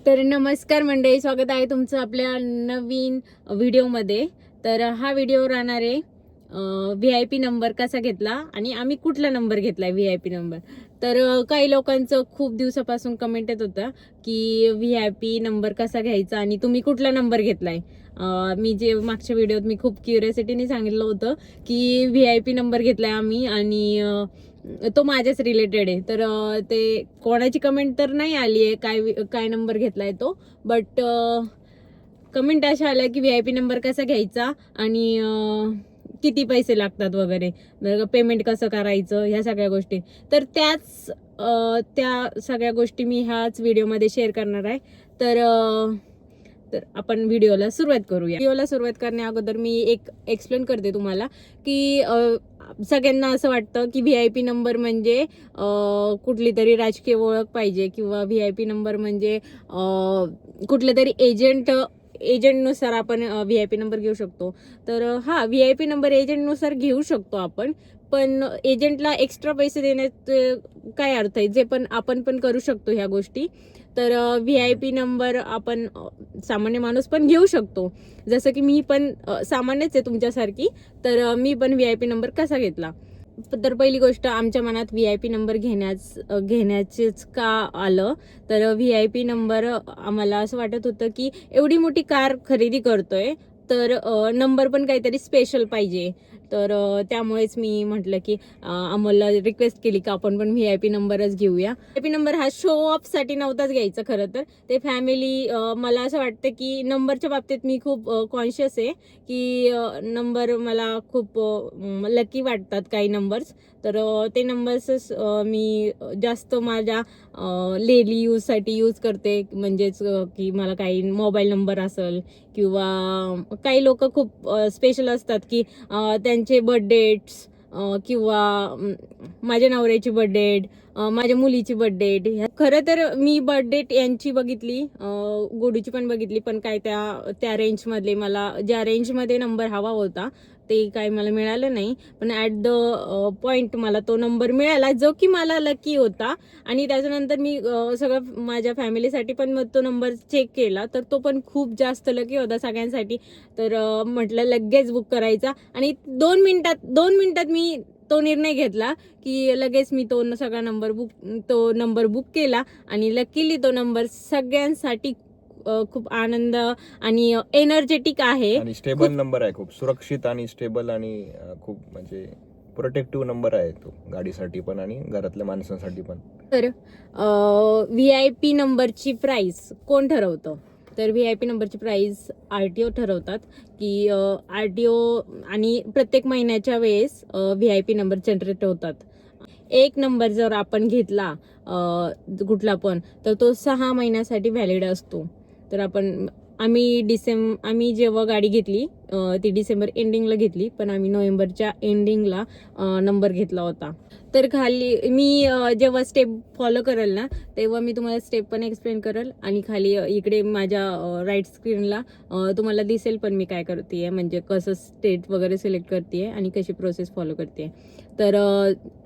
तर नमस्कार मंडळी, स्वागत आहे तुमचं आपल्या नवीन व्हिडिओमध्ये. तर हा व्हिडिओ राहणार आहे VIP नंबर कसा घेतला आणि आम्ही कुठला नंबर घेतलाय VIP नंबर. तर काही लोकांचं खूप दिवसापासून कमेंट येत होतं की VIP नंबर कसा घ्यायचा आणि तुम्ही कुठला नंबर घेतलाय. मी जे मागच्या व्हिडिओत मी खूप क्युरियोसिटीने सांगितलं होतं की VIP नंबर घेतलाय आम्ही आणि तो माझ्याच रिलेटेड आहे. तर ते कोणाची कमेंट तर नाही आली आहे काय नंबर घेतलाय तो, बट कमेंट अशा आल्या की VIP नंबर कसा घ्यायचा आणि किती पैसे लागतात वगैरे, पेमेंट कसं करायचं, ह्या सगळ्या गोष्टी. तर त्या सगळ्या गोष्टी मी ह्याच व्हिडिओमध्ये शेअर करणार आहे. तर आपण व्हिडिओला सुरुवात करूया. व्हिडिओला सुरुवात करण्या अगोदर मी एक एक्सप्लेन करते तुम्हाला की सगळ्यांना असं वाटतं की VIP नंबर म्हणजे कुठली तरी राजकीय ओळख पाहिजे किंवा VIP नंबर म्हणजे कुठले तरी एजंटनुसार आपण VIP नंबर घेऊ शकतो. तर हा, VIP नंबर एजंटनुसार घेऊ शकतो आपण, पण एजंटला एक्स्ट्रा पैसे देण्यात काय अर्थ आहे, जे पण आपण पण करू शकतो ह्या गोष्टी. तर VIP नंबर आपण सामान्य माणूस पण घेऊ शकतो, जसं की मी पण सामान्यच आहे तुमच्यासारखी. तर मी पण VIP नंबर कसा घेतला. तर पहिली गोष्ट, आमच्या मनात VIP नंबर घेण्याचेच का आलं, तर VIP नंबर आम्हाला असं वाटत होतं की एवढी मोठी कार खरेदी करतोय तर नंबर पण काहीतरी स्पेशल पाहिजे. तर त्यामुळेच मी म्हटलं की आम्हाला रिक्वेस्ट केली की आपण पण VIP नंबरच घेऊया. VIP नंबर हा शो ऑफ साठी नव्हताच घ्यायचा खरं तर. ते फॅमिली, मला असं वाटतं की नंबरच्या बाबतीत मी खूप कॉन्शियस आहे की नंबर मला खूप लकी वाटतात काही नंबर्स. तर ते नंबर्सच मी जास्त माझ्या डेली यूजसाठी यूज करते. म्हणजेच की मला काही मोबाईल नंबर असेल किंवा काही लोक खूप स्पेशल असतात की त्यांचे बर्थडेट्स किंवा माझ्या नवऱ्याची बर्थडेट, माझ्या मुलीची बर्थडेट. खरं तर मी बर्थडेट यांची बघितली, गुडूची पण बघितली, पण काय त्या रेंजमधले, मला ज्या रेंजमध्ये नंबर हवा होता ते काही मला मिळालं नाही. पण ॲट द पॉइंट मला तो नंबर मिळाला जो की मला लकी होता. आणि त्याच्यानंतर मी सगळं माझ्या फॅमिलीसाठी पण मग तो नंबर चेक केला, तर तो पण खूप जास्त लकी होता सगळ्यांसाठी. तर म्हटलं लगेच बुक करायचा आणि 2 मिनिटात मी तो निर्णय घेतला की लगेच मी तो नंबर बुक केला. आणि लकीली तो नंबर सगळ्यांसाठी खूप आनंद आणि एनर्जेटिक आहे आणि स्टेबल नंबर आहे, खूप सुरक्षित आणि स्टेबल आणि खूप म्हणजे प्रोटेक्टिव्ह नंबर आहे तो, गाडीसाठी पण आणि घरातल्या माणसांसाठी पण. तर VIP नंबरची प्राइस कोण ठरवतं? तर VIP नंबरची प्राइस RTO ठरवतात की RTO, आणि प्रत्येक महिन्याच्या वेळेस VIP नंबर जनरेट होतात. एक नंबर जर आपण घेतला कुठला पण, तर तो 6 महिन्यासाठी व्हॅलिड असतो. तर आम्ही जेव्हा गाडी घेतली ती डिसेंबर एंडिंगला घेतली, पण आम्ही नोव्हेंबरच्या एंडिंगला नंबर घेतला होता. तर खाली मी जेव्हा स्टेप फॉलो करेल ना, तेव्हा मी तुम्हाला स्टेप पण एक्सप्लेन करेल आणि खाली इकडे माझ्या राईट स्क्रीनला तुम्हाला दिसेल पण मी काय करते, म्हणजे कसं स्टेट वगैरे सिलेक्ट करते आणि कशी प्रोसेस फॉलो करते. तर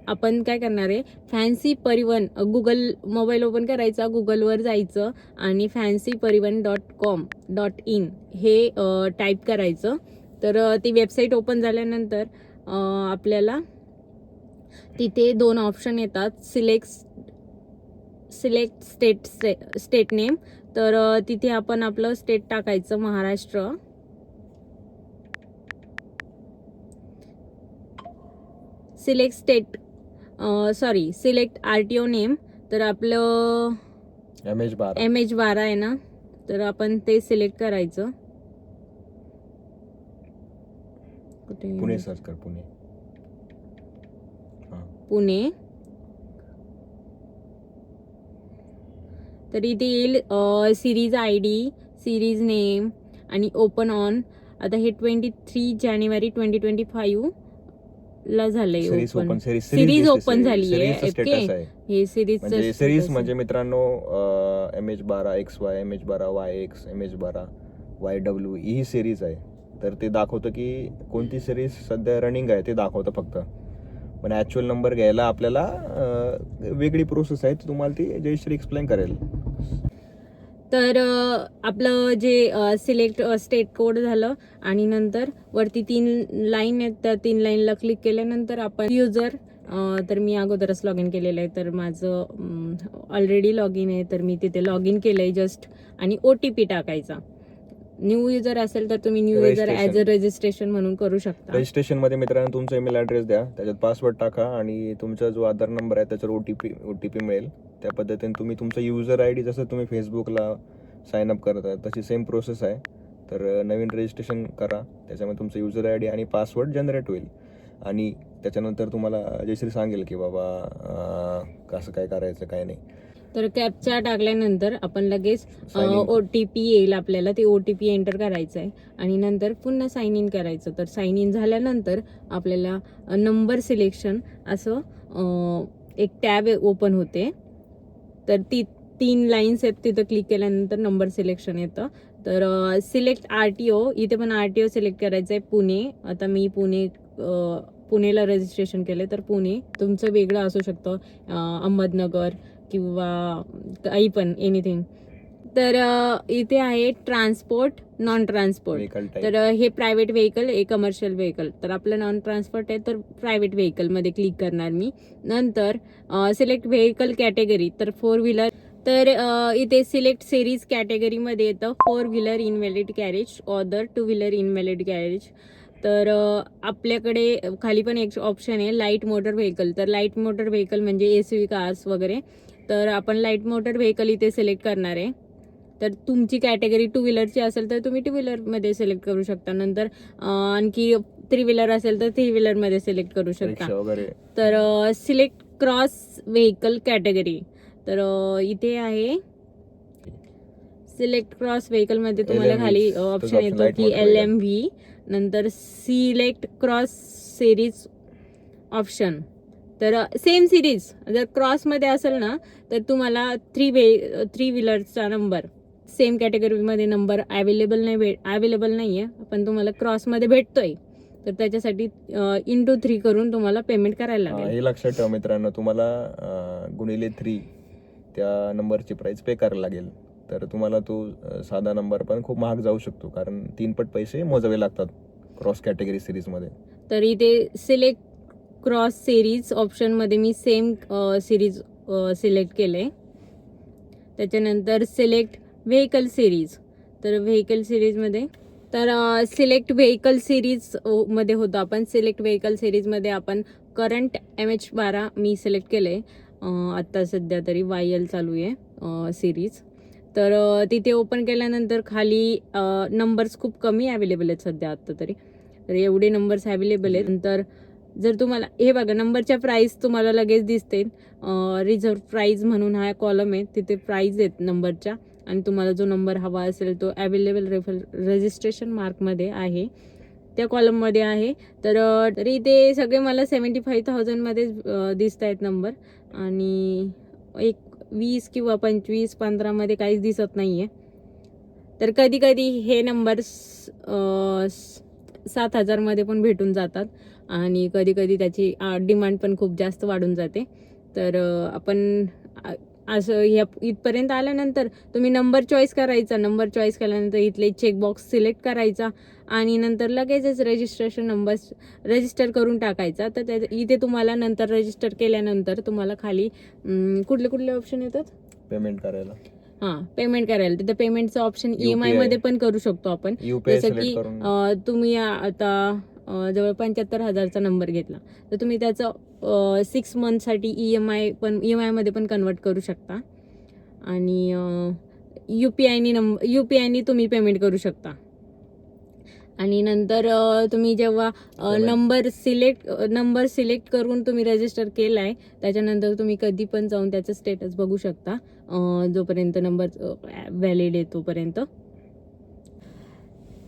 आपण काय करणार आहे, फॅन्सी परिवहन, गुगल मोबाईल ओपन करायचा, गुगलवर जायचं आणि fancyparivan.com.in हे टाईप करायचं. तर ती वेबसाईट ओपन झाल्यानंतर आपल्याला तिथे 2 ऑप्शन येतात, सिलेक्ट स्टेट नेम. तर तिथे आपण आपलं स्टेट टाकायचं, महाराष्ट्र. Select RTO name. तर आपलं MH12 आहे ना, तर आपण ते सिलेक्ट करायचं. पुणे सर्च कर, पुणे. तर इथे येईल सिरीज ID, सिरीज नेम आणि ओपन ऑन. आता हे 23 जानेवारी 2025 ला झालंय ओपन. सिरीज ओपन झाली आहे. हे सिरीज म्हणजे मित्रांनो MH12 XY, MH12 YX, MH12 YW ही सिरीज आहे. तर ते दाखवतं की कोणती सिरीज सध्या रनिंग आहे ते दाखवतं फक्त. पण ॲक्च्युअल नंबर घ्यायला आपल्याला वेगळी प्रोसेस आहे, तुम्हाला ती जयश्री एक्सप्लेन करेल. तर आपलं जे सिलेक्ट स्टेट कोड झालं आणि नंतर वरती 3 लाईन आहेत, त्या 3 लाईनला क्लिक केल्यानंतर आपण युजर, तर मी अगोदरच लॉग इन केलेलं आहे, तर माझं ऑलरेडी लॉग इन आहे, तर मी तिथे लॉग इन केलं आहे जस्ट. आणि OTP टाकायचा. न्यू युजर असेल तर तुम्ही new user as a registration म्हणून करू शकता. रजिस्ट्रेशन मध्ये मित्रांनो तुमचा ईमेल ॲड्रेस द्या, त्याच्यात पासवर्ड टाका आणि तुमचा जो आधार नंबर आहे त्याच्यावर OTP मिळेल. त्या पद्धतीने तुम्ही तुमचा युजर ID जसं तुम्ही फेसबुकला साइन अप करता तशी सेम प्रोसेस आहे. तर नवीन रजिस्ट्रेशन करा, त्याच्यामध्ये तुमचं युजर ID आणि पासवर्ड जनरेट होईल आणि त्याच्यानंतर तुम्हाला जयश्री सांगेल की बाबा कसं काय करायचं काय नाही. तर कॅप्चा टाकल्यानंतर आपण लगेच Sign in. OTP येईल आपल्याला, ते OTP एंटर करायचं आहे आणि नंतर पुन्हा साइन इन करायचं. तर साइन इन झाल्यानंतर आपल्याला नंबर सिलेक्शन असं एक टॅब ओपन होते. तर ती 3 लाईन्स आहेत, तिथं क्लिक केल्यानंतर नंबर सिलेक्शन येतं. तर सिलेक्ट RTO, इथे पण RTO सिलेक्ट करायचं आहे, पुणे. आता मी पुणेला रजिस्ट्रेशन केलं, तर पुणे तुमचं वेगळं असू शकतं, अहमदनगर किंवा काही पण एनिथिंग. तर इथे आहे transport, non transport. Vehicle type. तर हे प्रायव्हेट व्हेकल, हे कमर्शियल व्हेकल. तर आपलं नॉन ट्रान्सपोर्ट आहे, तर प्रायव्हेट व्हेकलमध्ये क्लिक करणार मी. नंतर सिलेक्ट व्हेकल कॅटेगरी, तर 4 व्हीलर. तर इथे सिलेक्ट सिरीज कॅटेगरीमध्ये येतं 4 wheeler invalid carriage, other 2 wheeler invalid carriage. तर आपल्याकडे खाली पण एक ऑप्शन आहे लाईट मोटर व्हेकल. तर लाईट मोटर व्हेकल म्हणजे SUV कार्स वगैरे. तर आपण लाईट मोटर व्हेकल इथे सिलेक्ट करणार आहे. तर तुमची कॅटेगरी 2 व्हीलरची असेल तर तुम्ही 2 व्हीलरमध्ये सिलेक्ट करू शकता. नंतर आणखी 3 व्हीलर असेल तर 3 व्हीलरमध्ये सिलेक्ट करू शकता. रिक्षा वगैरे. तर सिलेक्ट क्रॉस व्हेकल कॅटेगरी. तर इथे आहे सिलेक्ट क्रॉस व्हेकलमध्ये तुम्हाला LMV, खाली तुझा ऑप्शन option येतो light की motor vehicle. LMV. नंतर सिलेक्ट क्रॉस सिरीज ऑप्शन. तर सेम सिरीज जर क्रॉसमध्ये असेल ना तर तुम्हाला 3 व्हीलरचा नंबर सेम कॅटेगरीमध्ये नंबर अवेलेबल नाही आहे, पण तुम्हाला क्रॉसमध्ये भेटतोय. तर त्याच्यासाठी × 3 करून तुम्हाला पेमेंट करायला लागेल. हे लक्षात ठेवा मित्रांनो, तुम्हाला गुणिले 3 त्या नंबरची प्राइस पे करायला लागेल. तर तुम्हाला तो साधा नंबर पण खूप महाग जाऊ शकतो, कारण 3 पट पैसे मोजावे लागतात क्रॉस कॅटेगरी सिरीजमध्ये. तर इथे सिलेक्ट क्रॉस सिरीज ऑप्शनमध्ये मी सेम सिरीज सिलेक्ट केले. त्याच्यानंतर सिलेक्ट व्हेकल सिरीज. तर व्हेकल सिरीजमध्ये तर सिलेक्ट व्हेकल सिरीज मध्ये होतं आपण. सिलेक्ट व्हेकल सिरीजमध्ये आपण करंट MH12 मी सिलेक्ट केले. आत्ता सध्या तरी YL चालू आहे सिरीज. तर तिथे ओपन केल्यानंतर खाली नंबर्स खूप कमी अवेलेबल आहेत सध्या आत्ता तरी. तर एवढे नंबर्स अवेलेबल आहेत. नंतर जर तुम्हाला हे बघा नंबरच्या प्राईस तुम्हाला लगेच दिसते. रिझर्व प्राईज म्हणून हा कॉलम आहे, तिथे प्राईज आहेत नंबरच्या आणि तुम्हाला जो नंबर हवा असेल तो अवेलेबल रजिस्ट्रेशन मार्कमध्ये आहे, त्या कॉलममध्ये आहे. तर इथे सगळे मला 75,000 मध्ये दिसत आहेत नंबर आणि एक 20 किंवा 25, 15 मध्ये काहीच दिसत नाही आहे. तर कधी कधी हे नंबर्स 7,000 मध्ये पण भेटून जातात आणि कधी कधी त्याची डिमांड पण खूप जास्त वाढून जाते. तर आपण असं इथपर्यंत आल्यानंतर तुम्ही नंबर चॉईस करायचा. नंबर चॉईस केल्यानंतर इथले चेकबॉक्स सिलेक्ट करायचा आणि नंतर लगेचच रजिस्ट्रेशन नंबर रजिस्टर करून टाकायचा. तर इथे तुम्हाला नंतर रजिस्टर केल्यानंतर तुम्हाला खाली कुठले ऑप्शन येतात पेमेंट करायला. पेमेंट करायला. तिथं पेमेंटचं ऑप्शन EMI मध्ये पण करू शकतो आपण. UPI जसं की सिलेक्ट करून तुम्ही आता जवळ 75,000चा नंबर घेतला तर तुम्ही त्याचं 6 मंथसाठी EMI मध्ये पण कन्वर्ट करू शकता आणि UPI तुम्ही पेमेंट करू शकता. आणि नंतर तुम्ही जेव्हा नंबर सिलेक्ट करून तुम्ही रजिस्टर केलाय त्याच्यानंतर तुम्ही कधी पण जाऊन त्याचं स्टेटस बघू शकता जोपर्यंत नंबर व्हॅलिड आहे तोपर्यंत.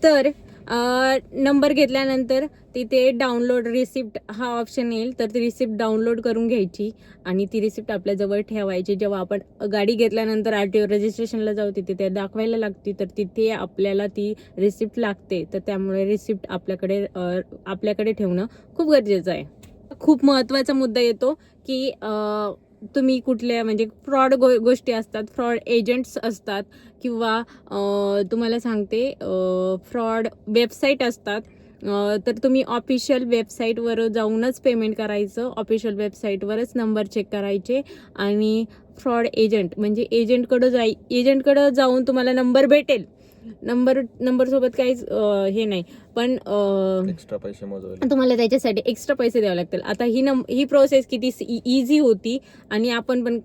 तर नंबर घेतल्यानंतर तिथे डाउनलोड रिसिप्ट हा ऑप्शन येईल. तर ती रिसिप्ट डाउनलोड करून घ्यायची आणि ती रिसिप्ट आपल्याजवळ ठेवायची. जेव्हा आपण गाडी घेतल्यानंतर RTO रजिस्ट्रेशनला जाऊ तिथे ते दाखवायला लागते. तर तिथे आपल्याला ती रिसिप्ट लागते. तर त्यामुळे रिसिप्ट आपल्याकडे ठेवणं खूप गरजेचं आहे. खूप महत्त्वाचा मुद्दा येतो की तुम्ही कुठल्या म्हणजे फ्रॉड गोष्टी असतात, फ्रॉड एजंट्स असतात किंवा तुम्हाला सांगते फ्रॉड वेबसाईट असतात, तर तुम्ही ऑफिशियल वेबसाईटवर जाऊनच पेमेंट करायचं. ऑफिशियल वेबसाईटवरच नंबर चेक करायचे आणि फ्रॉड एजंट म्हणजे एजंटकडं जाऊन तुम्हाला नंबर भेटेल. नंबरसोबत काहीच हे नाही, पण एक्स्ट्रा पैसे मोजवले. तुम्हाला त्याच्यासाठी एक्स्ट्रा पैसे द्यावे लागतील. आता ही प्रोसेस किती इझी होती आणि आपण पण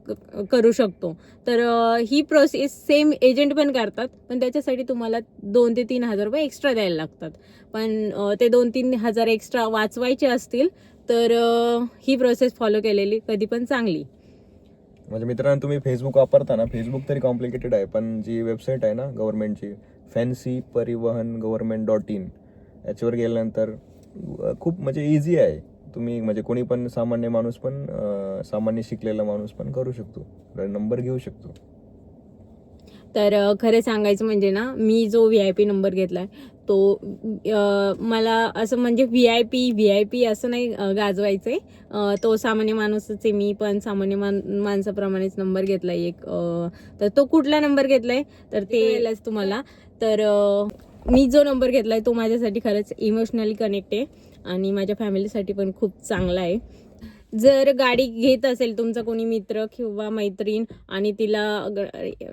करू शकतो. तर ही प्रोसेस सेम एजंट पण करतात, पण त्याच्यासाठी तुम्हाला 2 ते 3 हजार रुपये एक्स्ट्रा द्यायला लागतात. पण ते 2-3 हजार एक्स्ट्रा वाचवायचे असतील तर ही प्रोसेस फॉलो केलेली कधी पण चांगली. म्हणजे मित्रांनो, तुम्ही फेसबुक वापरता ना, फेसबुक तरी कॉम्प्लिकेटेड आहे, पण जी वेबसाईट आहे ना गव्हर्नमेंटची, fancyparivahan.government.in, याच्यावर गेल्यानंतर खूप म्हणजे इझी आहे. तुम्ही म्हणजे कोणी पण सामान्य माणूस पण सामान्य शिकलेला माणूस पण करू शकतो, नंबर घेऊ शकतो. तर खरं सांगायचं म्हणजे ना, मी जो VIP नंबर घेतलाय तो मला असं म्हणजे VIP असं नाही गाजवायचंय. तो सामान्य माणूसच आहे, मी पण सामान्य माणसाप्रमाणेच नंबर घेतलाय एक. तर तो कुठला नंबर घेतलाय तर ते कळेलच तुम्हाला. तर मी जो नंबर घेतलाय तो माझ्यासाठी खरंच इमोशनली कनेक्ट आहे आणि माझ्या फॅमिलीसाठी पण खूप चांगला आहे. जर गाडी घेत असेल तुमचा कोणी मित्र किंवा मैत्रीण आणि तिला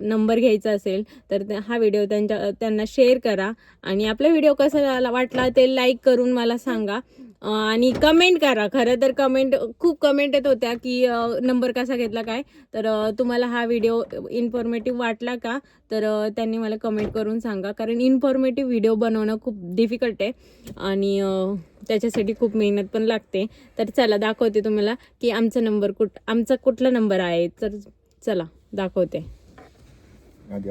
नंबर घ्यायचा असेल तर हा व्हिडिओ त्यांना शेअर करा आणि आपला व्हिडिओ कसा वाटला ते लाईक करून मला सांगा आणि कमेंट करा. खरं तर खूप कमेंट येत होत्या की नंबर कसा घेतला काय. तर तुम्हाला हा व्हिडिओ इन्फॉर्मेटिव्ह वाटला का, तर त्यांनी मला कमेंट करून सांगा, कारण इन्फॉर्मेटिव्ह व्हिडिओ बनवणं खूप डिफिकल्ट आहे आणि त्याच्यासाठी खूप मेहनत पण लागते. तर चला दाखवते तुम्हाला की आमचा कुठला नंबर आहे. तर चला दाखवते. आधी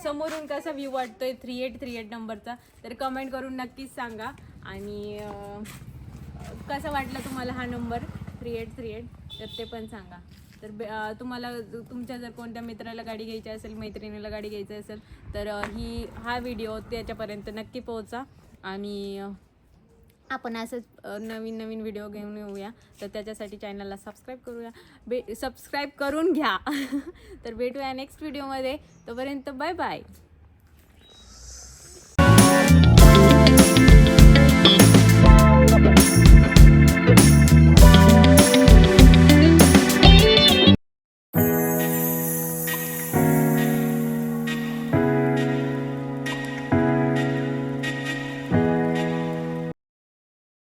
समोरून कसा व्ह्यू वाटतोय 3838 नंबरचा, तर कमेंट करून नक्कीच सांगा. आणि कसा वाटला तुम्हाला हा नंबर 3838 तर ते पण सांगा. तर तुम्हाला तुमच्या जर कोणत्या मित्राला गाडी घ्यायची असेल, मैत्रिणीला गाडी घ्यायची असेल तर हा व्हिडिओ त्याच्यापर्यंत नक्की पोहोचा आणि आपण असंच नवीन नवीन व्हिडिओ घेऊन येऊया. तर त्याच्यासाठी चॅनलला सबस्क्राईब करून घ्या. तर भेटूया नेक्स्ट व्हिडिओमध्ये. तोपर्यंत बाय बाय.